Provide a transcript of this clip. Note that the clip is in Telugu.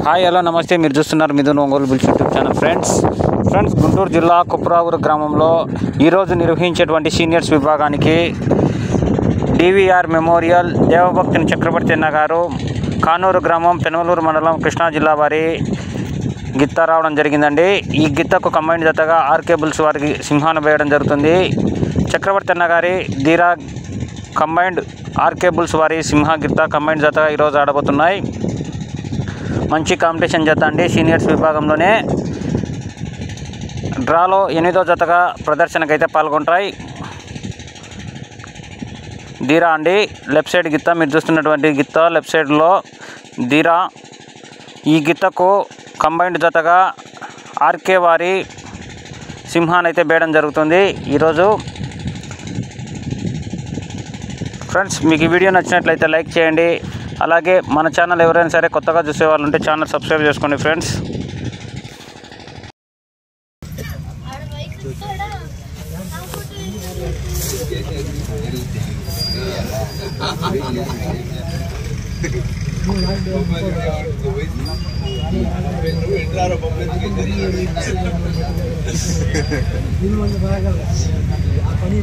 హాయ్ హలో నమస్తే, మీరు చూస్తున్నారు Mithun Ongole bulls YouTube channel. Friends Guntur జిల్లా కుప్రావూరు గ్రామంలో ఈరోజు నిర్వహించేటువంటి సీనియర్స్ విభాగానికి డివిఆర్ మెమోరియల్ దేవభక్తిని చక్రవర్తి అన్న గారు కానూరు గ్రామం పెనమలూరు మండలం కృష్ణా జిల్లా వారి గిత్త రావడం జరిగిందండి. ఈ గిత్తకు కంబైండ్ జతగా ఆర్కే బుల్స్ వారికి సింహాన్ని వేయడం జరుగుతుంది. చక్రవర్తి అన్న గారి ధీరా కంబైండ్ ఆర్కే బుల్స్ వారి సింహ గిత్త కంబైండ్ జతగా ఈరోజు ఆడబోతున్నాయి. మంచి కాంపిటీషన్ జత అండి. సీనియర్స్ విభాగంలోనే డ్రాలో 8వ జతగా ప్రదర్శనకైతే పాల్గొంటాయి. ధీరా అండి, లెఫ్ట్ సైడ్ గిత్త మీరు చూస్తున్నటువంటి గిత్త లెఫ్ట్ సైడ్లో ధీరా. ఈ గిత్తకు కంబైండ్ జతగా ఆర్కే వారి సింహాన్ని అయితే వేయడం జరుగుతుంది ఈరోజు. ఫ్రెండ్స్, మీకు ఈ వీడియో నచ్చినట్లయితే లైక్ చేయండి. అలాగే మన ఛానల్ ఎవరైనా సరే కొత్తగా చూసే వాళ్ళు ఉంటే ఛానల్ సబ్స్క్రైబ్ చేసుకోండి ఫ్రెండ్స్. పని